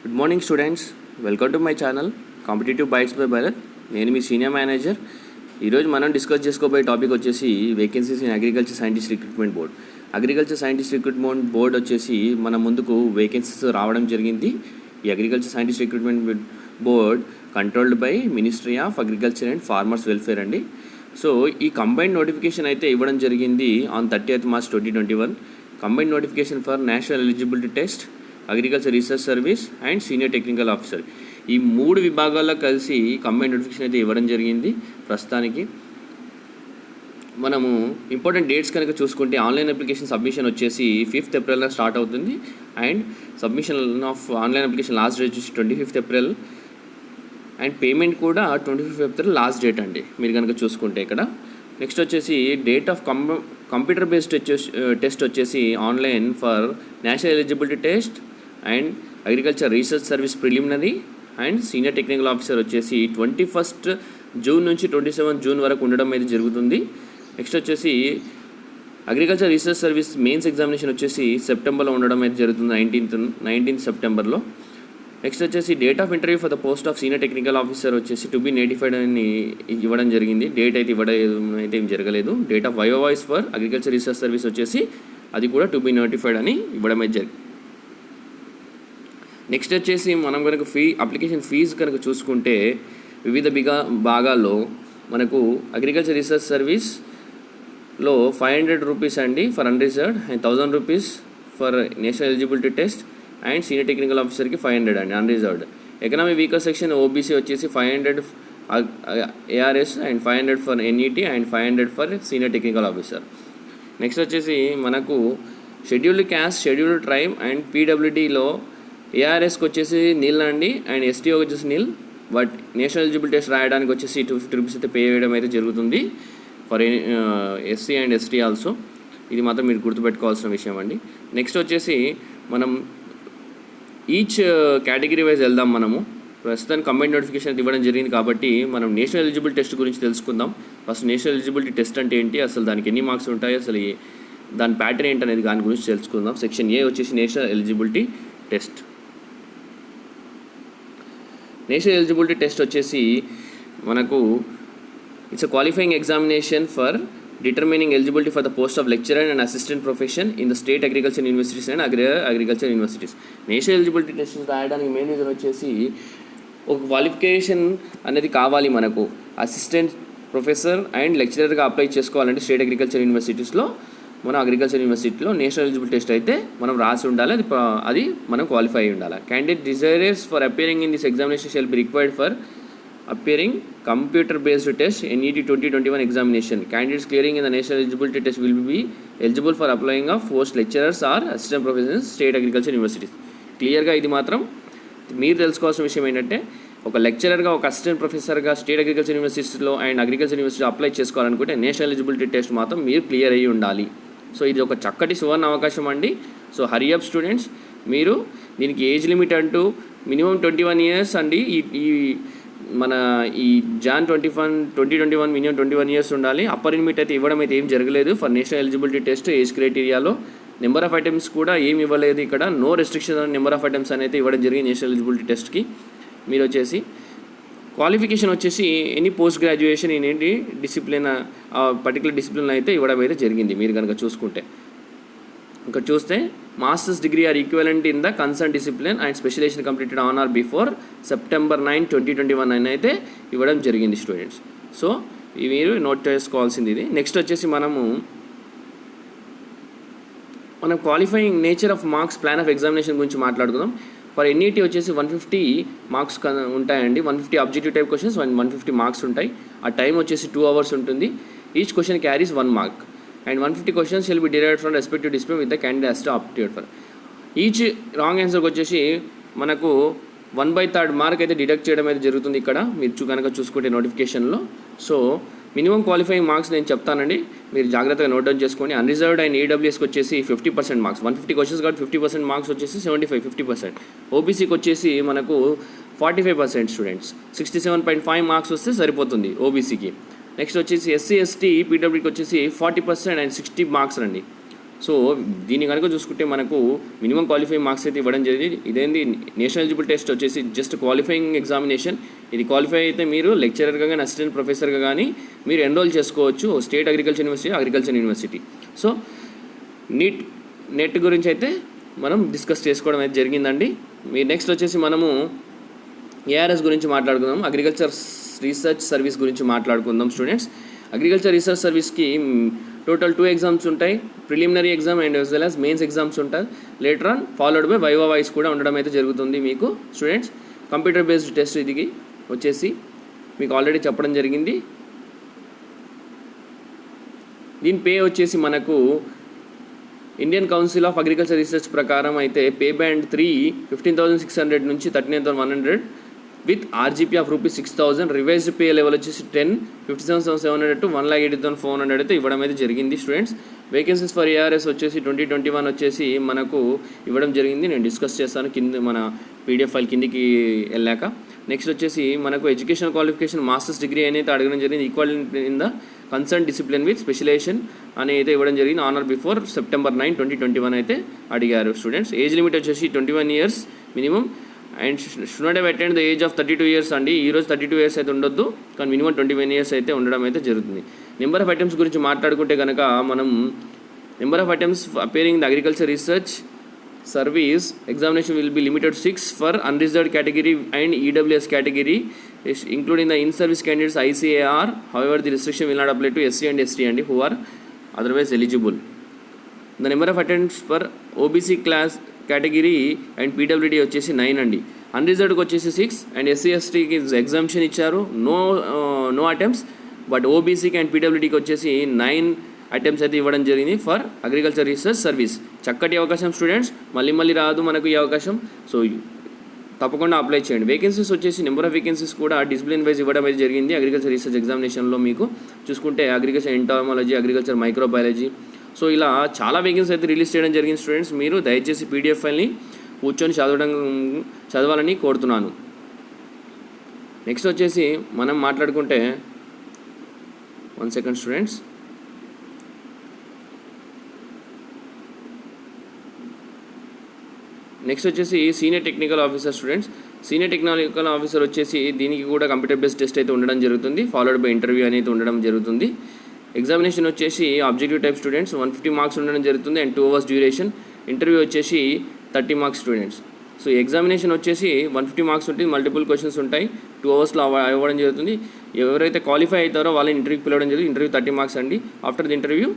Good morning students, welcome to my channel competitive bites by Bharat. నేను మీ senior manager. ఈరోజు మనం డిస్కస్ చేసుకోబోయే టాపిక్ వచ్చేసి vacancies in agriculture scientist recruitment board. Agriculture scientist recruitment board వచ్చేసి మన ముందుకు వేకెన్సీస్ రావడం జరిగింది. ఈ agriculture scientist recruitment board controlled by ministry of agriculture and farmers welfare అండి. సో ఈ కంబైన్డ్ నోటిఫికేషన్ అయితే ఇవ్వడం జరిగింది on 30th March 2021. Combined notification for national eligibility test, agriculture research service and senior technical officer. ఈ 3 విభాగాల్లో కలిసి combined notification అయితే ఇవ్వడం జరిగింది. ప్రస్తుతానికి మనము ఇంపార్టెంట్ డేట్స్ కనుక చూసుకుంటే ఆన్లైన్ అప్లికేషన్ సబ్మిషన్ వచ్చేసి 5th April స్టార్ట్ అవుతుంది. And submission of online application last date వచ్చేసి 25th April. అండ్ పేమెంట్ కూడా 25th April లాస్ట్ డేట్ అండి, మీరు కనుక చూసుకుంటే ఇక్కడ. నెక్స్ట్ వచ్చేసి date of computer based test వచ్చేసి online for national eligibility test and agriculture research service preliminary and senior technical officer వచ్చేసి 21st June నుంచి 27th June వరకు ఉండడం అయితే జరుగుతుంది. నెక్స్ట్ వచ్చేసి agriculture research service mains examination వచ్చేసి సెప్టెంబర్లో ఉండడం అయితే జరుగుతుంది, 19th September. నెక్స్ట్ వచ్చేసి date of interview for the post of senior technical officer వచ్చేసి టు బి నోటిఫైడ్ అని ఇవ్వడం జరిగింది. డేట్ అయితే ఇవ్వడం అయితే ఏం జరగలేదు. Date of viva voice for agriculture research service వచ్చేసి అది కూడా టు బి నోటిఫైడ్ అని ఇవ్వడం అయితే జరిగింది. నెక్స్ట్ వచ్చేసి మనం కనుక అప్లికేషన్ ఫీజు కనుక చూసుకుంటే వివిధ భాగాల్లో మనకు అగ్రికల్చర్ రీసెర్చ్ సర్వీస్లో 500 రూపీస్ అండి for unreserved and 1000 rupees for national eligibility test and senior technical ఆఫీసర్కి 500 అండి unreserved. Economy weaker section OBC వచ్చేసి 500 ARS and 500 for NET and 500 for senior technical officer. Next వచ్చేసి మనకు scheduled caste, scheduled tribe and పీడబ్ల్యూడీలో ఏఆర్ఎస్కి వచ్చేసి nil అండి and ST వచ్చేసి nil. But national eligibility test రాయడానికి వచ్చేసి 250 రూపీస్ అయితే పే చేయడం అయితే జరుగుతుంది for SC and ST also. ఇది మాత్రం మీరు గుర్తుపెట్టుకోవాల్సిన విషయం అండి. నెక్స్ట్ వచ్చేసి మనం ఈచ్ కేటగిరీ వైజ్ వెళ్దాం. మనము ప్రస్తుతానికి కంబైన్డ్ నోటిఫికేషన్ ఇవ్వడం జరిగింది కాబట్టి మనం నేషనల్ ఎలిజిబిలిటీ టెస్ట్ గురించి తెలుసుకుందాం. ఫస్ట్ నేషనల్ ఎలిజిబిలిటీ టెస్ట్ అంటే ఏంటి, అసలు దానికి ఎన్ని మార్క్స్ ఉంటాయి, అసలు దాని ప్యాటర్న్ ఏంటి అనేది దాని గురించి తెలుసుకుందాం. సెక్షన్ ఏ వచ్చేసి national eligibility test. National eligibility test వచ్చేసి మనకు it's a qualifying examination for determining eligibility for the post of lecturer and assistant profession in the state agriculture universities and agriculture universities. National eligibility test రాయడానికి main reason వచ్చేసి ఒక qualification అనేది కావాలి మనకు. Assistant professor and లెక్చరర్గా apply చేసుకోవాలంటే state agriculture యూనివర్సిటీస్లో, మన agriculture యూనివర్సిటీలో నేషనల్ ఎలిజిబిలిటీ టెస్ట్ అయితే మనం రాసి ఉండాలి, అది మనం క్వాలిఫై అయి ఉండాలి. Candidate desirous for appearing in this examination shall be required for appearing computer-based test NET 2021 examination. Candidates clearing in the national eligibility test will be eligible for applying of post lecturers or assistant professors state agriculture universities. క్లియర్గా ఇది మాత్రం మీరు తెలుసుకోవాల్సిన విషయం ఏంటంటే, ఒక లెక్చరర్గా, ఒక అసిస్టెంట్ ప్రొఫెసర్గా స్టేట్ అగ్రికల్చర్ యూనివర్సిటీస్లో అండ్ అగ్రికల్చర్ యూనివర్సిటీ అప్లై చేసుకోవాలనుకుంటే నేషనల్ ఎలిజిబిలిటీ టెస్ట్ మాత్రం మీరు క్లియర్ అయ్యి ఉండాలి. సో ఇది ఒక చక్కటి సువర్ణ అవకాశం అండి. సో హరీ అప్ స్టూడెంట్స్, మీరు దీనికి ఏజ్ లిమిట్ అంటూ మినిమం 21 years అండి. మన ఈ Jan 2021 మినిమం 21 years ఉండాలి. అప్పర్ లిమిట్ అయితే ఇవ్వడం అయితే ఏం జరగలేదు for national eligibility test. Age క్రైటీరియాలో నెంబర్ ఆఫ్ ఐటమ్స్ కూడా ఏమి ఇవ్వలేదు ఇక్కడ. No restriction on number of items అనేది ఇవ్వడం జరిగింది నేషనల్ ఎలిజిబిలిటీ టెస్ట్కి. మీరు వచ్చేసి క్వాలిఫికేషన్ వచ్చేసి ఎనీ పోస్ట్ గ్రాడ్యుయేషన్ ఇన్ ఏంటి డిసిప్లిన్, పర్టికులర్ డిసిప్లిన్ అయితే ఇవ్వడం అయితే జరిగింది. మీరు కనుక చూసుకుంటే ఇక్కడ చూస్తే masters degree or equivalent in the concern discipline and specialization completed on or before September 9, 2021 అని అయితే ఇవ్వడం జరిగింది స్టూడెంట్స్. సో ఇవి మీరు నోట్ చేసుకోవాల్సింది ఇది. నెక్స్ట్ వచ్చేసి మనం qualifying nature of marks, plan of examination గురించి మాట్లాడుకుందాం. ఫర్ ఎన్ఈటీ వచ్చేసి 150 మార్క్స్ ఉంటాయండి. 150 ఆబ్జెక్టివ్ టైప్ క్వశ్చన్స్, 150 మార్క్స్ ఉంటాయి. ఆ టైం వచ్చేసి 2 hours ఉంటుంది. Each question carries 1 mark. And 150 questions shall be derived from respective discipline with the candidate has to opted for. Each wrong ఆన్సర్కి వచ్చేసి మనకు 1/3 మార్క్ అయితే డిడక్ట్ చేయడం అయితే జరుగుతుంది ఇక్కడ మీరు కనుక చూసుకుంటే నోటిఫికేషన్లో. సో మినిమం క్వాలిఫైయింగ్ మార్క్స్ నేను చెప్తానండి, మీరు జాగ్రత్తగా నోట్ డౌన్ చేసుకోండి. అన్రిజర్వ్డ్ అండ్ ఈడబ్ల్యూఎస్కి వచ్చేసి 50% మార్క్స్, 150 క్వశ్చన్స్ కాబట్టి 50% మార్క్స్ వచ్చేసి 50%. ఓబీసీకి వచ్చేసి మనకు 45% స్టూడెంట్స్, 67.5 మార్క్స్ వస్తే సరిపోతుంది ఓబీసీకి. నెక్స్ట్ వచ్చేసి ఎస్సీ ఎస్టీ పీడబ్ల్యూకి వచ్చేసి 40% అండ్ 60 మార్క్స్ రండి. సో దీన్ని కనుక చూసుకుంటే మనకు మినిమం క్వాలిఫైయింగ్ మార్క్స్ అయితే ఇవ్వడం జరిగింది. ఇదేంది నేషనల్ ఎలిజిబుల్ టెస్ట్ వచ్చేసి జస్ట్ క్వాలిఫైయింగ్ ఎగ్జామినేషన్. ఇది క్వాలిఫై అయితే మీరు లెక్చరర్గా కానీ అసిస్టెంట్ ప్రొఫెసర్గా కానీ మీరు ఎన్రోల్ చేసుకోవచ్చు state agriculture university. So net గురించి అయితే మనం డిస్కస్ చేసుకోవడం అయితే జరిగిందండి. మీ నెక్స్ట్ వచ్చేసి మనము ఏఆర్ఎస్ గురించి మాట్లాడుకుందాం. అగ్రికల్చర్ రీసెర్చ్ సర్వీస్ గురించి మాట్లాడుకుందాం స్టూడెంట్స్. అగ్రికల్చర్ రీసెర్చ్ సర్వీస్కి టోటల్ 2 ఎగ్జామ్స్ ఉంటాయి. Preliminary exam and as well as mains exams ఉంటాయి. Later on followed by viva voice కూడా ఉండడం అయితే జరుగుతుంది మీకు స్టూడెంట్స్. కంప్యూటర్ బేస్డ్ టెస్ట్ ఇది వచ్చేసి మీకు ఆల్రెడీ చెప్పడం జరిగింది. దీని పే వచ్చేసి మనకు Indian council of agriculture research ప్రకారం అయితే పే బ్యాండ్ 3 15,600 నుంచి 39,100 with RGP of ₹6,000. Revised pay level వచ్చేసి 10 57,700 to 1,80,400 అయితే ఇవ్వడం అయితే జరిగింది స్టూడెంట్స్. వేకెన్సీస్ ఫర్ ఏఆర్ఎస్ వచ్చేసి 2021 వచ్చేసి మనకు ఇవ్వడం జరిగింది. నేను డిస్కస్ చేస్తాను కింద మన పీడిఎఫ్ ఫైల్ కిందికి వెళ్ళాక. నెక్స్ట్ వచ్చేసి మనకు ఎడ్యుకేషన్ క్వాలిఫికేషన్ మాస్టర్స్ డిగ్రీ అనేది అడగడం జరిగింది. Equal in the concern discipline with specialization అని అయితే ఇవ్వడం జరిగింది. ఆనర్ బిఫోర్ September 9, 2021 అయితే అడిగారు స్టూడెంట్స్. ఏజ్ లిమిట్ వచ్చేసి 21 years minimum and should not have attend the age of 32 years అండి. ఈరోజు 32 years అయితే ఉండొద్దు, కానీ మినిమం 21 years అయితే ఉండడం అయితే జరుగుతుంది. నెంబర్ ఆఫ్ అటెంప్ట్స్ గురించి మాట్లాడుకుంటే కనుక మనం number of attempts appearing the agriculture research service examination will be limited 6 for unreserved category and EWS category including the in-service candidates ICAR. However, the restriction will not apply to SC and ST and who are otherwise eligible. The number of attendants for OBC class category and PWD వచ్చేసి 9 అండి. అన్రిజర్వ్డ్కి వచ్చేసి 6 and SC STకి exemption ఇచ్చారు, no attempts. But ఓబీసీకి and పీడబ్ల్యూడీకి వచ్చేసి 9 attempts అయితే ఇవ్వడం జరిగింది for agriculture research service. చక్కటి అవకాశం స్టూడెంట్స్, మళ్ళీ రాదు మనకు ఈ అవకాశం. సో తప్పకుండా అప్లై చేయండి. వేకెన్సీస్ వచ్చేసి నెంబర్ ఆఫ్ వేకెన్సీస్ కూడా డిసిప్లిన్ వైజ్ ఇవ్వడం అయితే జరిగింది. అగ్రికల్చర్ రీసెర్చ్ ఎగ్జామినేషన్లో మీకు చూసుకుంటే అగ్రికల్చర్ ఎంటామలాజీ, అగ్రికల్చర్ మైక్రోబయాలజీ, సో ఇలా చాలా వేకెన్సీ అయితే రిలీజ్ చేయడం జరిగింది స్టూడెంట్స్. మీరు దయచేసి పీడిఎఫ్ ఫైల్ని కూర్చొని చదవాలని కోరుతున్నాను. నెక్స్ట్ వచ్చేసి మనం మాట్లాడుకుంటే 1 second స్టూడెంట్స్. నెక్స్ట్ వచ్చేసి senior technical officer students. Senior technical officer వచ్చేసి దీనికి కూడా కంప్యూటర్ బేస్డ్ టెస్ట్ అయితే ఉండడం జరుగుతుంది, ఫాలోడ్ బై ఇంటర్వ్యూ అనేది ఉండడం జరుగుతుంది. ఎగ్జామినేషన్ వచ్చేసి ఆబ్జెక్టివ్ టైప్ స్టూడెంట్స్ 150 మార్క్స్ ఉండడం జరుగుతుంది అండ్ 2 hours డ్యూరేషన్. ఇంటర్వ్యూ వచ్చేసి 30 marks స్టూడెంట్స్. సో ఎగ్జామినేషన్ వచ్చేసి 150 మార్క్స్ ఉంటుంది, మల్టిపుల్ క్వశ్చన్స్ ఉంటాయి, 2 hours ఇవ్వడం జరుగుతుంది. ఎవరైతే క్వాలిఫై అవుతారో వాళ్ళని ఇంటర్వ్యూకి పిలవడం జరుగుతుంది. ఇంటర్వ్యూ 30 marks అండి. After the interview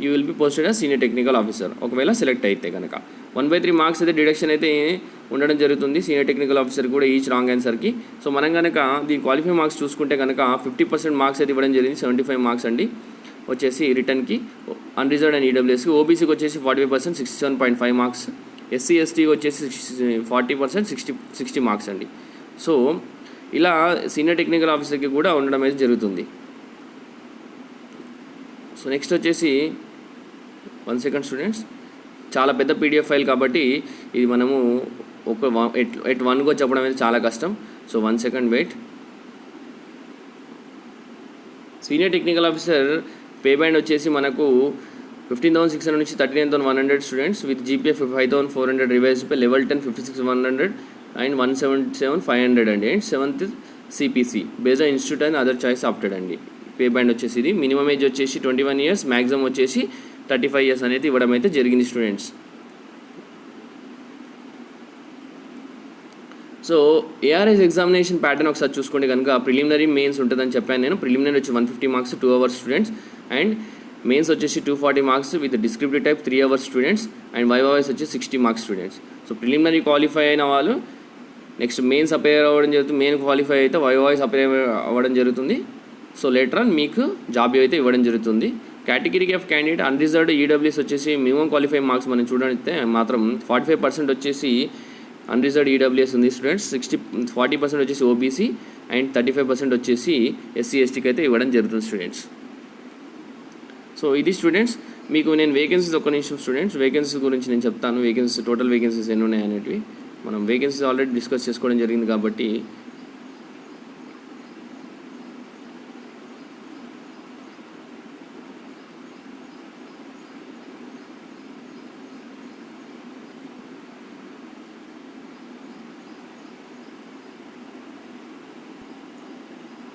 you will be posted as senior technical officer. ఒకవేళ సెలెక్ట్ అయితే కనుక 1/3 marks అయితే డిడక్షన్ అయితే ఉండడం జరుగుతుంది సీనియర్ టెక్నికల్ ఆఫీసర్ కూడా ఈచ్ రాంగ్ ఆన్సర్కి. సో మనం కనుక దీని క్వాలిఫై మార్క్స్ చూసుకుంటే కనుక 50% మార్క్స్ అయితే ఇవ్వడం జరిగింది, 75 marks అండి వచ్చేసి రిటర్న్కి. Unreserved and ఈడబ్ల్యూఎస్కి. ఓబీసీకి వచ్చేసి 45% 67.5 marks. ఎస్సీ ఎస్టీకి వచ్చేసి 40% 60 marks అండి. సో ఇలా సీనియర్ టెక్నికల్ ఆఫీసర్కి కూడా ఉండడం అయితే జరుగుతుంది. సో నెక్స్ట్ వచ్చేసి 1 second స్టూడెంట్స్. చాలా పెద్ద పీడిఎఫ్ ఫైల్ కాబట్టి ఇది మనము ఎట్ వన్గా చెప్పడం అయితే చాలా కష్టం. So 1 second wait. Senior technical officer pay band వచ్చేసి మనకు 15,600 నుంచి 39,100 students with GPA 5,400. Revised pay level 10 56,100 and 177,500 అండి. And 7th CPC based on institute and other choice opted అండి. పే బ్యాండ్ వచ్చేసి ఇది మినిమం ఏజ్ వచ్చేసి 21 years, మ్యాక్సిమం వచ్చేసి 35 years అనేది ఇవ్వడం అయితే జరిగింది students. So ARS examination pattern ఒకసారి చూసుకోండి కనుక ప్రిలిమినరీ మెయిన్స్ ఉంటుందని చెప్పాను నేను. ప్రిలిమినరీ వచ్చి 150 marks 2 hours students and mains వచ్చేసి 240 marks with descriptive type 3 hours students and viva voice వచ్చి 60 marks students. So preliminary qualify అయిన వాళ్ళు నెక్స్ట్ మెయిన్స్ అపేర్ అవ్వడం జరుగుతుంది, మెయిన్ క్వాలిఫై అయితే వైవా వాయిస్ అపేర్ అవ్వడం జరుగుతుంది. సో లేటర్ ఆన్ మీకు జాబ్ అయితే ఇవ్వడం జరుగుతుంది. Category of candidate unreserved EWS వచ్చేసి మినిమం క్వాలిఫై మార్క్స్ మనం చూడనిస్తే మాత్రం 45% వచ్చేసి అన్రిజర్వ్డ్ ఈడబ్ల్యూఎస్ ఉంది స్టూడెంట్స్. 40% వచ్చేసి ఓబీసీ అండ్ 35% వచ్చేసి ఎస్సీ ఎస్టీకి అయితే ఇవ్వడం జరుగుతుంది స్టూడెంట్స్. సో ఇది స్టూడెంట్స్ మీకు నేను వేకెన్సీస్ ఒక నిమిషం స్టూడెంట్స్ వేకెన్సీస్ గురించి నేను చెప్తాను. వేకెన్సీస్ టోటల్ వేకెన్సీస్ ఎన్ని ఉన్నాయి అనేటివి మనం వేకెన్సీస్ ఆల్రెడీ డిస్కస్ చేసుకోవడం జరిగింది కాబట్టి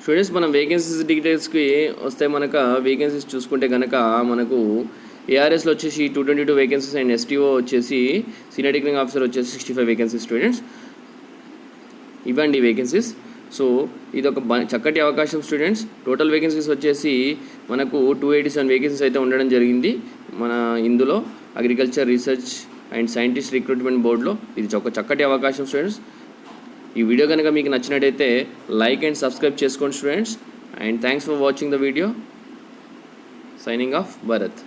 స్టూడెంట్స్ మనం వేకెన్సీస్ డీటెయిల్స్కి వస్తే మనకు వేకెన్సీస్ చూసుకుంటే కనుక మనకు ఏఆర్ఎస్లో వచ్చేసి 222 వేకెన్సీస్ అండ్ ఎస్టీఓ వచ్చేసి సీనియర్ టెక్నికల్ ఆఫీసర్ వచ్చేసి 65 వేకెన్సీస్ స్టూడెంట్స్. ఇవ్వండి వేకెన్సీస్. సో ఇది ఒక చక్కటి అవకాశం స్టూడెంట్స్. టోటల్ వేకెన్సీస్ వచ్చేసి మనకు 287 వేకెన్సీస్ అయితే ఉండడం జరిగింది మన ఇందులో agriculture research and scientist recruitment బోర్డులో. ఇది ఒక చక్కటి అవకాశం స్టూడెంట్స్. ఈ వీడియో కనుక మీకు నచ్చినట్టయితే లైక్ అండ్ సబ్స్క్రైబ్ చేసుకోండి students. And thanks for watching the video. Signing off Bharat.